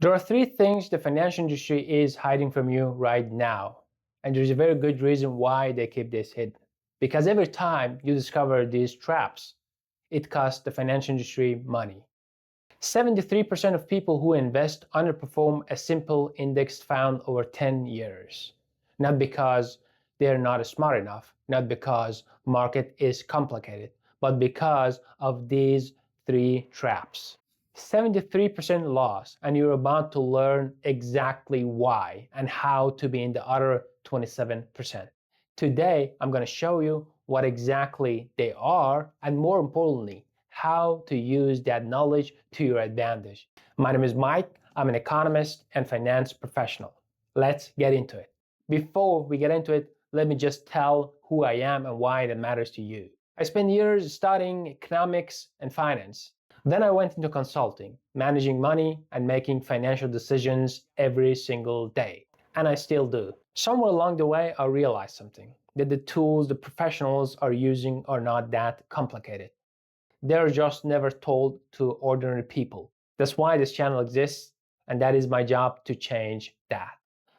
There are three things the financial industry is hiding from you right now, and there's a very good reason why they keep this hidden. Because every time you discover these traps, it costs the financial industry money. 73% of people who invest underperform a simple index found over 10 years. Not because they're not smart enough, not because market is complicated, but because of these three traps. 73% loss, and you're about to learn exactly why and how to be in the other 27%. Today, I'm going to show you what exactly they are, and more importantly, how to use that knowledge to your advantage. My name is Mike. I'm an economist and finance professional. Let's get into it. Before we get into it, let me just tell who I am and why that matters to you. I spent years studying economics and finance. Then I went into consulting, managing money and making financial decisions every single day. And I still do. Somewhere along the way, I realized something, that the tools the professionals are using are not that complicated. They're just never told to ordinary people. That's why this channel exists, and that is my job to change that.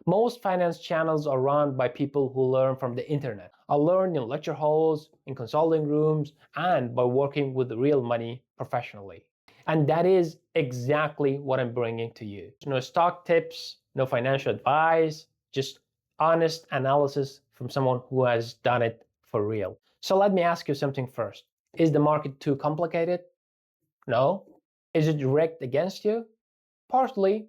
Most finance channels are run by people who learn from the internet. I learned in lecture halls, in consulting rooms, and by working with real money professionally. And that is exactly what I'm bringing to you. No stock tips, no financial advice, just honest analysis from someone who has done it for real. So let me ask you something first. Is the market too complicated? No. Is it rigged against you? Partly,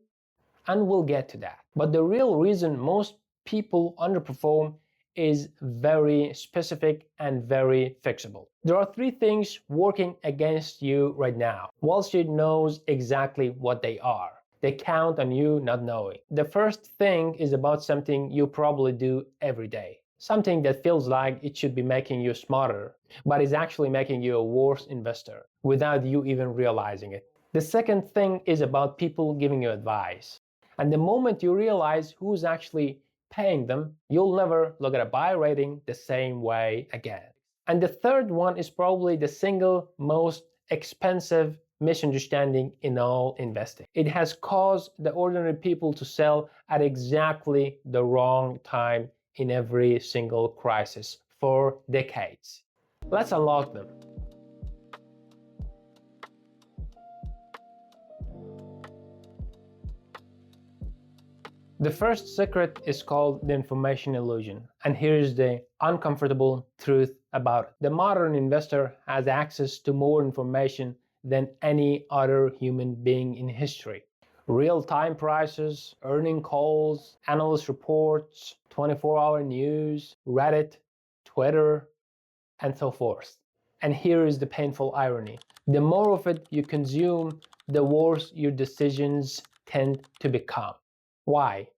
and we'll get to that. But the real reason most people underperform is very specific and very fixable. There are three things working against you right now. Wall Street knows exactly what they are. They count on you not knowing. The first thing is about something you probably do every day. Something that feels like it should be making you smarter, but is actually making you a worse investor without you even realizing it. The second thing is about people giving you advice. And the moment you realize who's actually paying them, you'll never look at a buy rating the same way again. And the third one is probably the single most expensive misunderstanding in all investing. It has caused the ordinary people to sell at exactly the wrong time in every single crisis for decades. Let's unlock them. The first secret is called the information illusion, and here's the uncomfortable truth about it. The modern investor has access to more information than any other human being in history. Real-time prices, earning calls, analyst reports, 24-hour news, Reddit, Twitter, and so forth. And here is the painful irony. The more of it you consume, the worse your decisions tend to become. Why?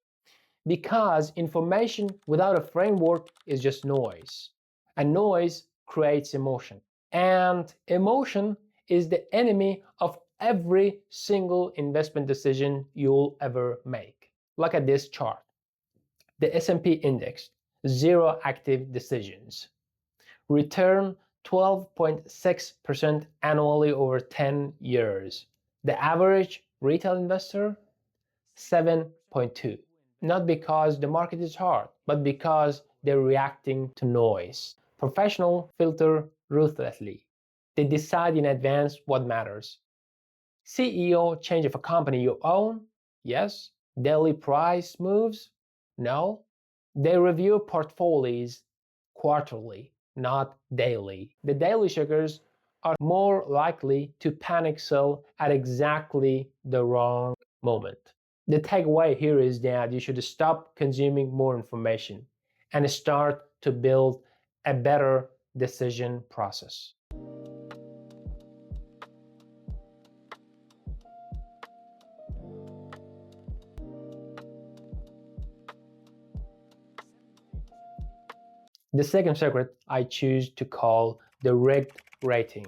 Because information without a framework is just noise. And noise creates emotion. And emotion is the enemy of every single investment decision you'll ever make. Look at this chart. The S&P index, zero active decisions. Return 12.6% annually over 10 years. The average retail investor, 7.2. Not because the market is hard, but because they're reacting to noise. Professionals filter ruthlessly. They decide in advance what matters. CEO change of a company you own? Yes. Daily price moves? No. They review portfolios quarterly, not daily. The daily shakers are more likely to panic sell at exactly the wrong moment. The takeaway here is that you should stop consuming more information and start to build a better decision process. The second secret I choose to call the rigged rating.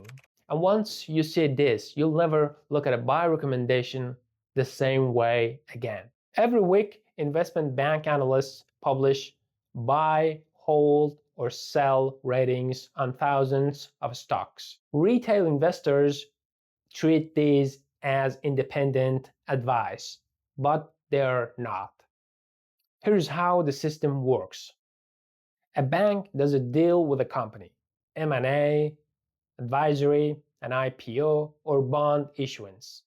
And once you see this, you'll never look at a buy recommendation the same way again. Every week, investment bank analysts publish buy, hold, or sell ratings on thousands of stocks. Retail investors treat these as independent advice. but they are not. Here's how the system works. A bank does a deal with a company, M&A, advisory, an IPO, or bond issuance.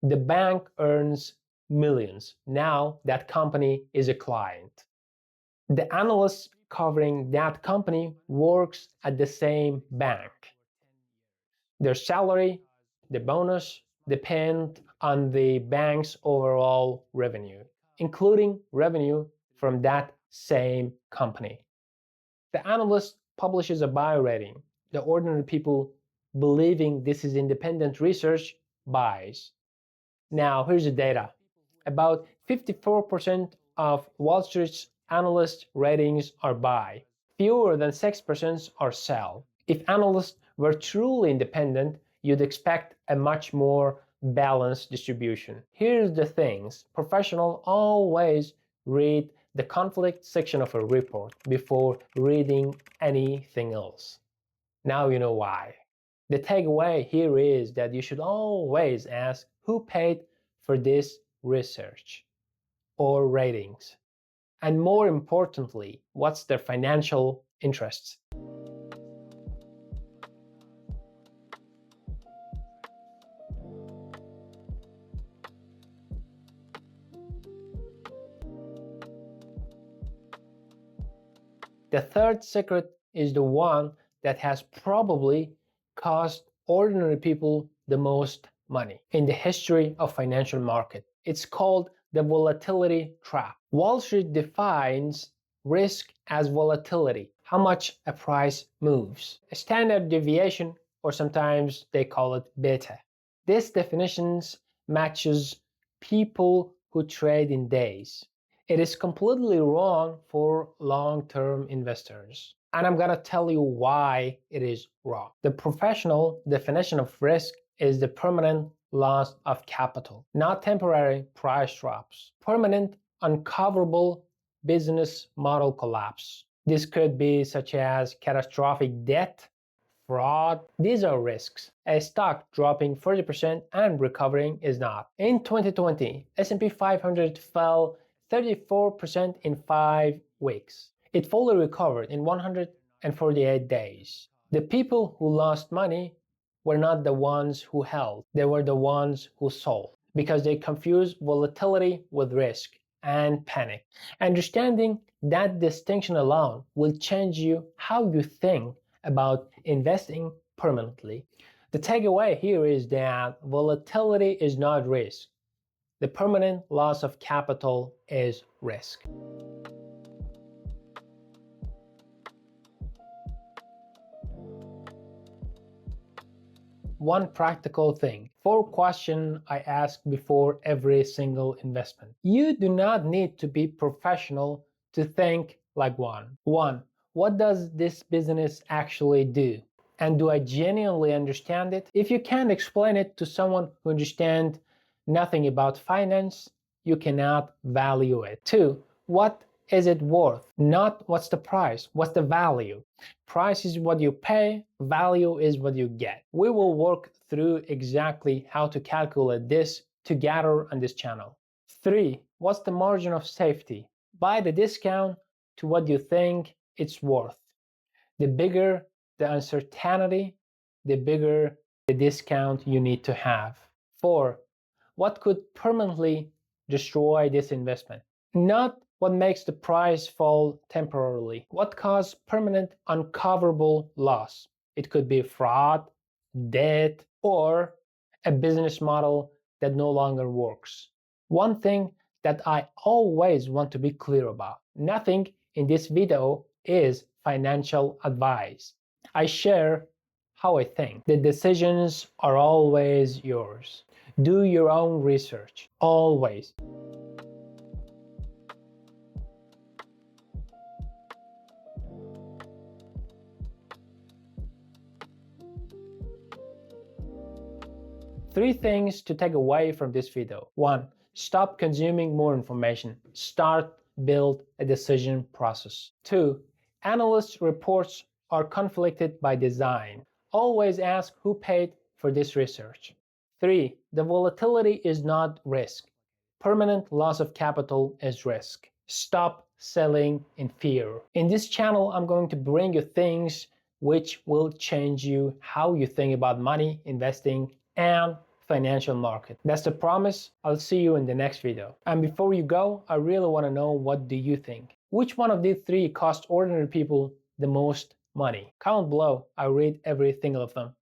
The bank earns millions. Now that company is a client. The analyst covering that company works at the same bank. Their salary, the bonus, depend on the bank's overall revenue, including revenue from that same company. The analyst publishes a buy rating. The ordinary people, believing this is independent research, buys. Now, here's the data. About 54% of Wall Street's analyst ratings are buy. Fewer than 6% are sell. If analysts were truly independent, you'd expect a much more balanced distribution. Here's the things. Professionals always read the conflict section of a report before reading anything else. Now you know why. The takeaway here is that you should always ask who paid for this research or ratings, and more importantly, what's their financial interests. The third secret is the one that has probably cost ordinary people the most money in the history of financial market. It's called the volatility trap. Wall Street defines risk as volatility, how much a price moves. A standard deviation, or sometimes they call it beta. This definition matches people who trade in days. It is completely wrong for long-term investors. And I'm gonna tell you why it is wrong. The professional definition of risk is the permanent loss of capital, not temporary price drops. Permanent, uncoverable business model collapse. This could be such as catastrophic debt, fraud. These are risks. A stock dropping 40% and recovering is not. In 2020, S&P 500 fell 34% in 5 weeks. It fully recovered in 148 days. The people who lost money were not the ones who held, they were the ones who sold, because they confused volatility with risk and panic. Understanding that distinction alone will change you how you think about investing permanently. The takeaway here is that volatility is not risk. The permanent loss of capital is risk. One practical thing. 4 questions I ask before every single investment. You do not need to be professional to think like one. 1. What does this business actually do? And do I genuinely understand it? If you can't explain it to someone who understands nothing about finance, you cannot value it. 2. What is it worth? Not what's the price, what's the value. Price is what you pay, value is what you get. We will work through exactly how to calculate this together on this channel. 3. What's the margin of safety? Buy the discount to what you think it's worth. The bigger the uncertainty, the bigger the discount you need to have. 4. What could permanently destroy this investment? Not what makes the price fall temporarily. What causes permanent uncoverable loss? It could be fraud, debt, or a business model that no longer works. One thing that I always want to be clear about: nothing in this video is financial advice. I share how I think. The decisions are always yours. Do your own research, always. Three things to take away from this video. 1. Stop consuming more information. Start build a decision process. 2. Analyst reports are conflicted by design. Always ask who paid for this research. 3. The volatility is not risk. Permanent loss of capital is risk. Stop selling in fear. In this channel, I'm going to bring you things which will change you how you think about money, investing, and financial market. That's the promise. I'll see you in the next video. And before you go, I really want to know, what do you think? Which one of these three cost ordinary people the most money? Comment below. I read every single of them.